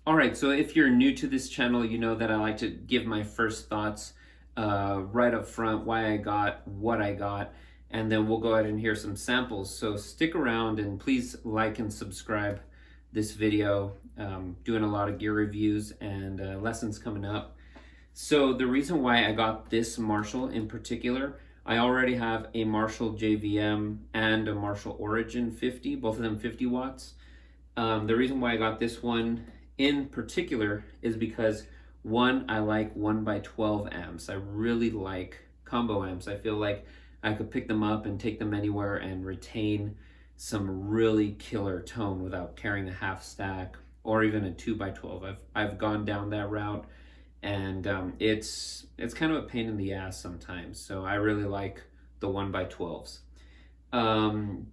All right, so if you're new to this channel, you know that I like to give my first thoughts right up front, why I got what I got, and then we'll go ahead and hear some samples. So stick around and please like and subscribe this video. Doing a lot of gear reviews and lessons coming up. So the reason why I got this Marshall in particular, I already have a Marshall JVM and a Marshall Origin 50, both of them 50 watts. The reason why I got this one in particular is because one, I like 1x12 amps. I really like combo amps. I feel like I could pick them up and take them anywhere and retain some really killer tone without carrying a half stack or even a 2x12. I've gone down that route, and it's kind of a pain in the ass sometimes. So I really like the 1x12s.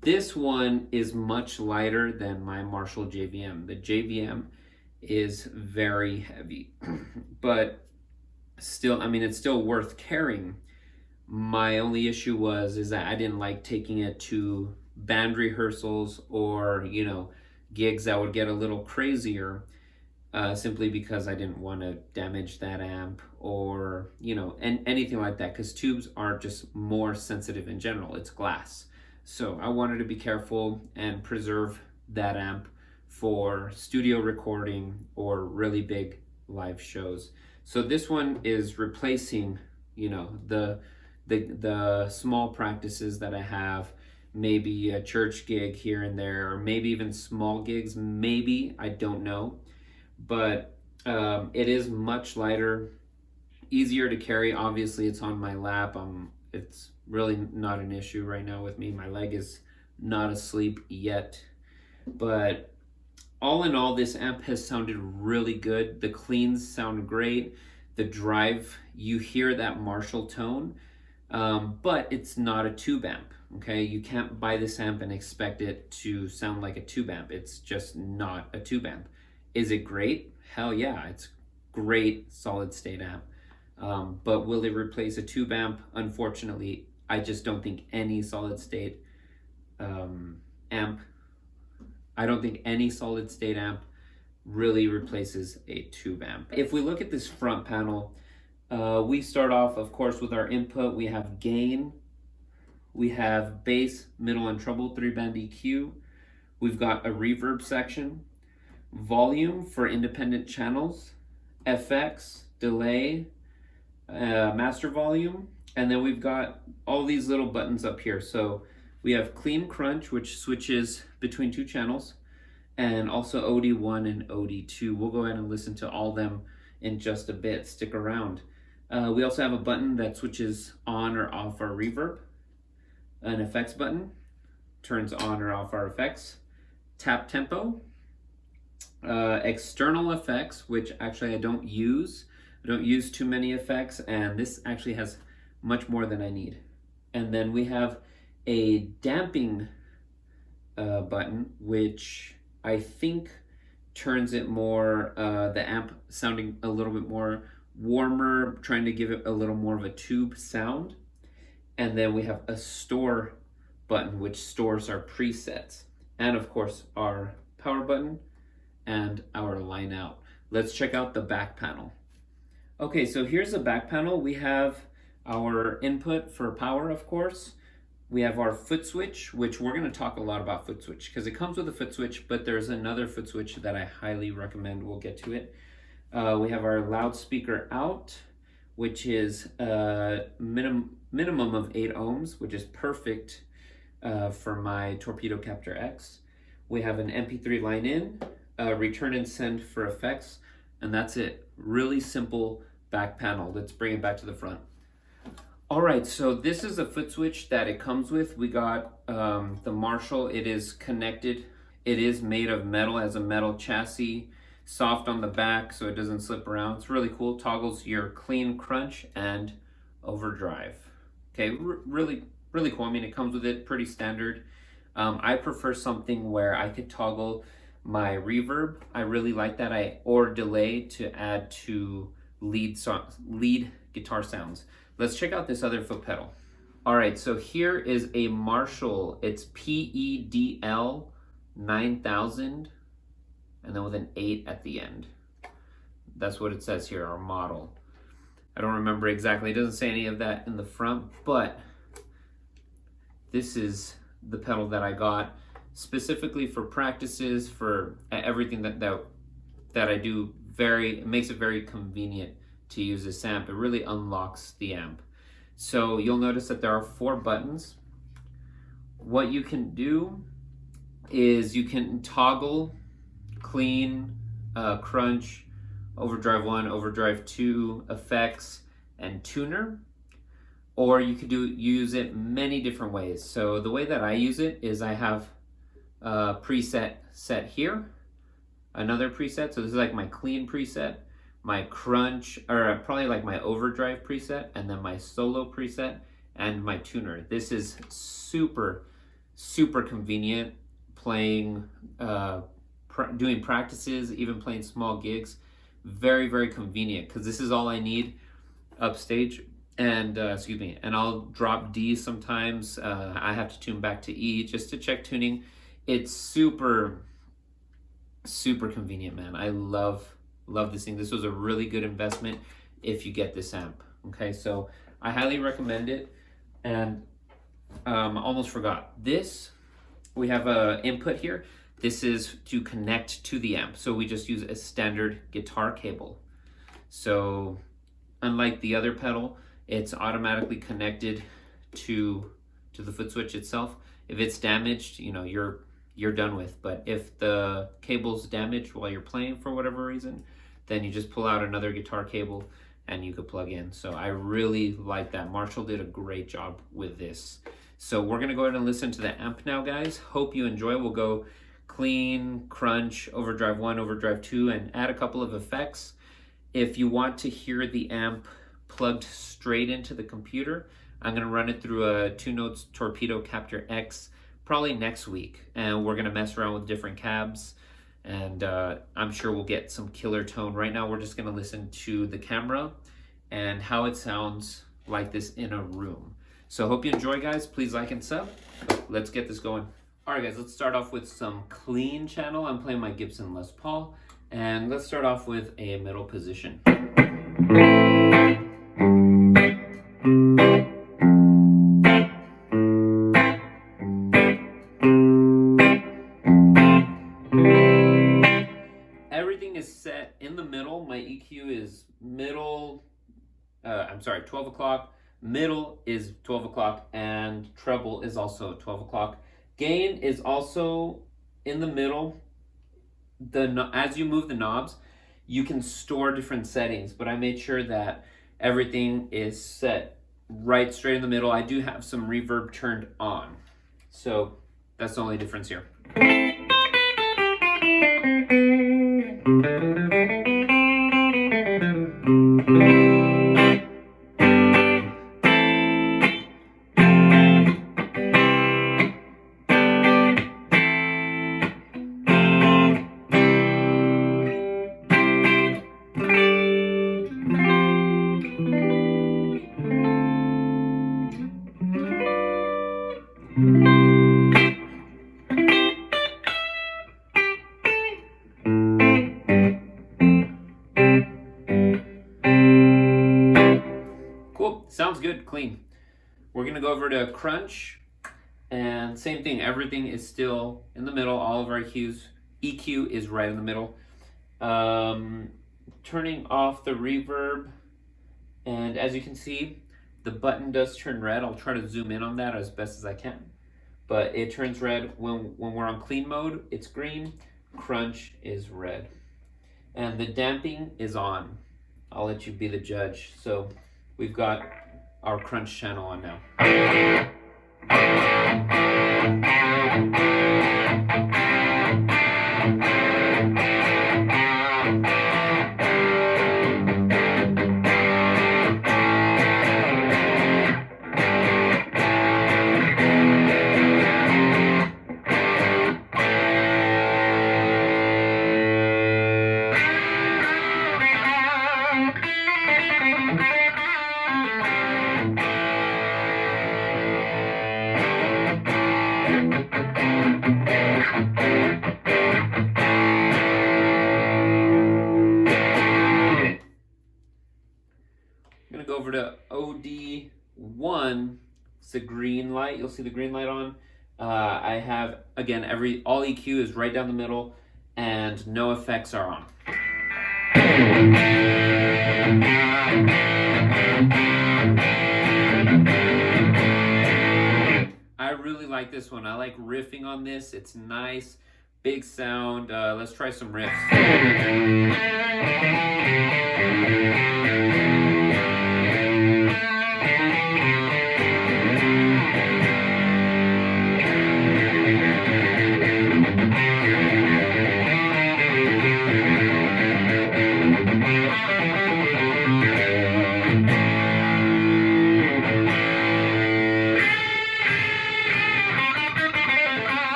This one is much lighter than my Marshall JVM. The JVM is very heavy, but still, I mean, it's still worth carrying. My only issue is that I didn't like taking it to band rehearsals or, gigs that would get a little crazier, simply because I didn't want to damage that amp or, and anything like that, because tubes are just more sensitive in general. It's glass. So I wanted to be careful and preserve that amp for studio recording or really big live shows. So this one is replacing, the small practices that I have, maybe a church gig here and there, or maybe even small gigs, maybe, I don't know. But it is much lighter, easier to carry. Obviously, it's on my lap. It's really not an issue right now with me. My leg is not asleep yet. But all in all, this amp has sounded really good. The cleans sound great. The drive, you hear that Marshall tone, but it's not a tube amp, okay? You can't buy this amp and expect it to sound like a tube amp. It's just not a tube amp. Is it great? Hell yeah, it's great solid state amp. But will it replace a tube amp? Unfortunately, I just don't think any solid state amp, I don't think any solid state amp really replaces a tube amp. If we look at this front panel, we start off, of course, with our input. We have gain, we have bass, middle, and treble 3-band EQ. We've got a reverb section, volume for independent channels, FX, delay, master volume, and then we've got all these little buttons up here. So we have clean crunch, which switches between two channels, and also OD1 and OD2. We'll go ahead and listen to all them in just a bit. Stick around. We also have a button that switches on or off our reverb, an effects button, turns on or off our effects, tap tempo, external effects, which actually I don't use. I don't use too many effects, and this actually has much more than I need. And then we have a damping button, which I think turns it more, the amp sounding a little bit more warmer, trying to give it a little more of a tube sound. And then we have a store button, which stores our presets. And of course, our power button and our line out. Let's check out the back panel. Okay, so here's the back panel. We have our input for power, of course. We have our foot switch, which we're going to talk a lot about foot switch because it comes with a foot switch, but there's another foot switch that I highly recommend. We'll get to it. We have our loudspeaker out, which is a minimum of 8 ohms, which is perfect for my Torpedo Captor X. We have an MP3 line in, return and send for effects, and that's it. Really simple back panel. Let's bring it back to the front. All right, so this is the foot switch that it comes with. We got the Marshall. It is connected. It is made of metal, has a metal chassis, soft on the back so it doesn't slip around. It's really cool. Toggles your clean crunch and overdrive. Okay, really cool. I mean, it comes with it pretty standard. I prefer something where I could toggle my reverb. I really like that. Or delay to add to lead guitar sounds. Let's check out this other foot pedal. All right, so here is a Marshall. It's PEDL 9000, and then with an 8 at the end. That's what it says here, our model. I don't remember exactly. It doesn't say any of that in the front, but this is the pedal that I got specifically for practices, for everything that I do. It makes it very convenient to use this amp. It really unlocks the amp. So you'll notice that there are 4 buttons. What you can do is you can toggle clean, crunch, overdrive 1, overdrive 2, effects, and tuner. Or you could use it many different ways. So the way that I use it is I have a preset set here, another preset. So this is like my clean preset, my crunch, or probably like my overdrive preset, and then my solo preset, and my tuner. This is super, super convenient playing, doing practices, even playing small gigs. Very, very convenient, because this is all I need upstage. And and I'll drop D sometimes. I have to tune back to E just to check tuning. It's super, super convenient, man. I love this thing. This was a really good investment if you get this amp. Okay, so I highly recommend it. And almost forgot this. We have a input here. This is to connect to the amp. So we just use a standard guitar cable. So unlike the other pedal, it's automatically connected to the foot switch itself. If it's damaged, you know, you're done with. But if the cable's damaged while you're playing for whatever reason, then you just pull out another guitar cable and you could plug in. So I really like that. Marshall did a great job with this. So we're gonna go ahead and listen to the amp now, guys. Hope you enjoy. We'll go clean, crunch, overdrive 1, overdrive 2, and add a couple of effects. If you want to hear the amp plugged straight into the computer, I'm gonna run it through a 2-notes Torpedo Captor X probably next week, and we're gonna mess around with different cabs, and I'm sure we'll get some killer tone. Right now we're just gonna listen to the camera and how it sounds like this in a room. So hope you enjoy, guys. Please like and sub. Let's get this going. All right, guys, let's start off with some clean channel. I'm playing my Gibson Les Paul, and let's start off with a middle position. Everything is set in the middle. My EQ is middle, 12 o'clock. Middle is 12 o'clock, and treble is also 12 o'clock. Gain is also in the middle. As you move the knobs, you can store different settings, but I made sure that everything is set right straight in the middle. I do have some reverb turned on, so that's the only difference here. Cool, sounds good, clean. We're gonna go over to crunch, and same thing, everything is still in the middle. All of our EQ is right in the middle. Turning off the reverb, and as you can see, the button does turn red. I'll try to zoom in on that as best as I can, but it turns red when we're on clean mode. It's green. Crunch is red, and the damping is on. I'll let you be the judge. So we've got our crunch channel on now. light, you'll see the green light on. I have, again, all EQ is right down the middle, and no effects are on. I really like this one. I like riffing on this. It's nice, big sound. Let's try some riffs.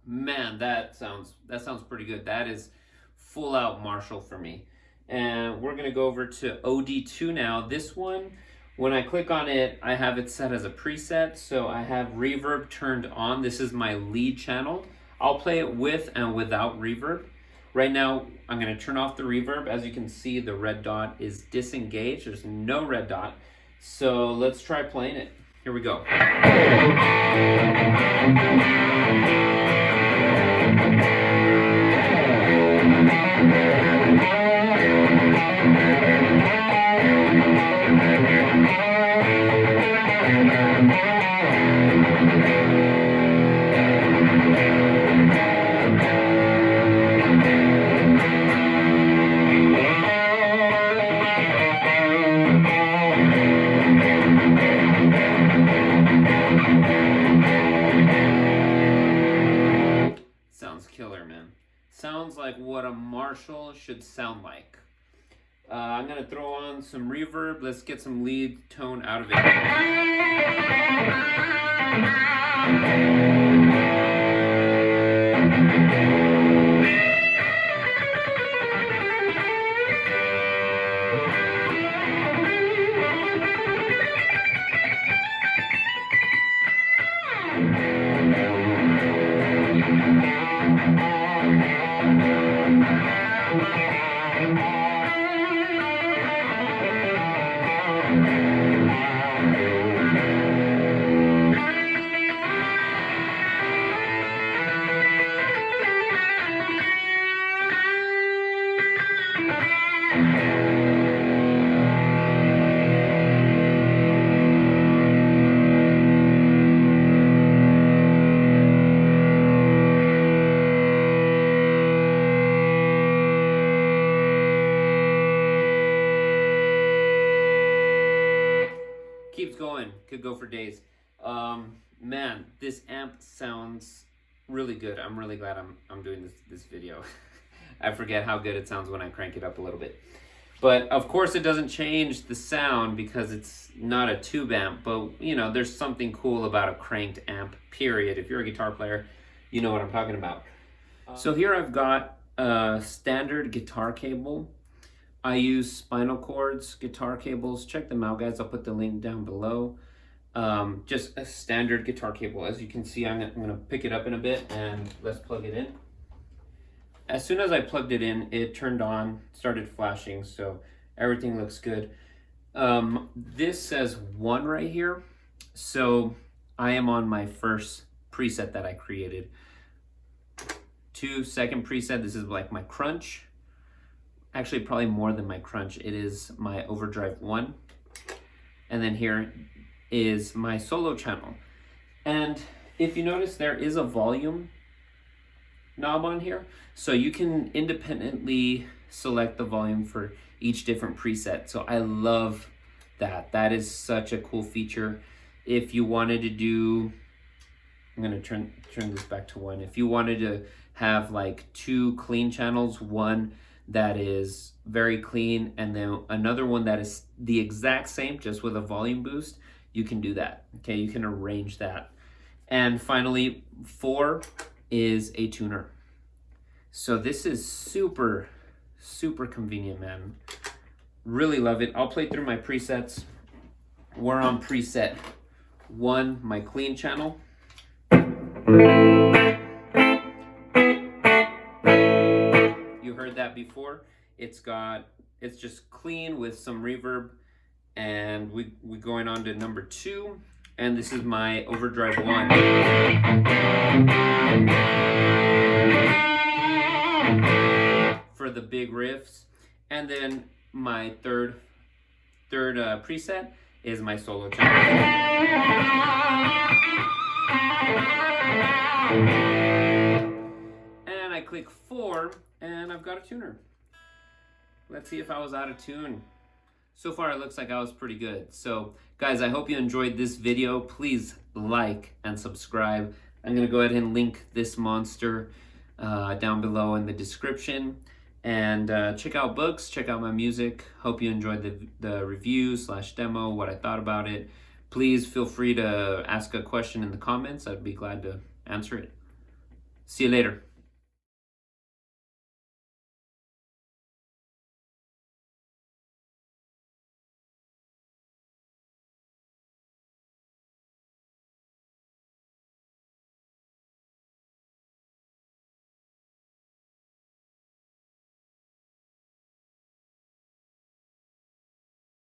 Man, that sounds pretty good. That is full out Marshall for me. And we're gonna go over to OD2 now. This one, when I click on it, I have it set as a preset. So I have reverb turned on. This is my lead channel. I'll play it with and without reverb. Right now, I'm gonna turn off the reverb. As you can see, the red dot is disengaged. There's no red dot. So let's try playing it. Here we go. Sounds killer, man. Sounds like what a Marshall should sound like. I'm gonna throw on some reverb. Let's get some lead tone out of it. Keeps going, could go for days. Man, this amp sounds really good. I'm really glad I'm doing this video. I forget how good it sounds when I crank it up a little bit. But of course it doesn't change the sound because it's not a tube amp, but you know, there's something cool about a cranked amp, period. If you're a guitar player, you know what I'm talking about. So here I've got a standard guitar cable. I use Spinal Cord's guitar cables. Check them out, guys. I'll put the link down below. Just a standard guitar cable. As you can see, I'm gonna pick it up in a bit and let's plug it in. As soon as I plugged it in, it turned on, started flashing, so everything looks good. This says 1 right here, so I am on my first preset that I created. 2, second preset, this is like my crunch. Actually, probably more than my crunch. It is my overdrive 1. And then here is my solo channel. And if you notice, there is a volume knob on here. So you can independently select the volume for each different preset. So I love that. That is such a cool feature. If you wanted to do, I'm gonna turn this back to 1. If you wanted to have like 2 clean channels, one that is very clean and then another one that is the exact same, just with a volume boost, you can do that. Okay, you can arrange that. And finally, 4 is a tuner. So this is super, super convenient, man. Really love it. I'll play through my presets. We're on preset 1, my clean channel. You heard that before. It's got It's just clean with some reverb. And we're going on to number 2. And this is my overdrive 1. For the big riffs. And then my third preset is my solo channel. And I click 4 and I've got a tuner. Let's see if I was out of tune. So far it looks like I was pretty good. So guys, I hope you enjoyed this video. Please like and subscribe. I'm gonna go ahead and link this monster down below in the description. And check out books, check out my music. Hope you enjoyed the review / demo, what I thought about it. Please feel free to ask a question in the comments. I'd be glad to answer it. See you later.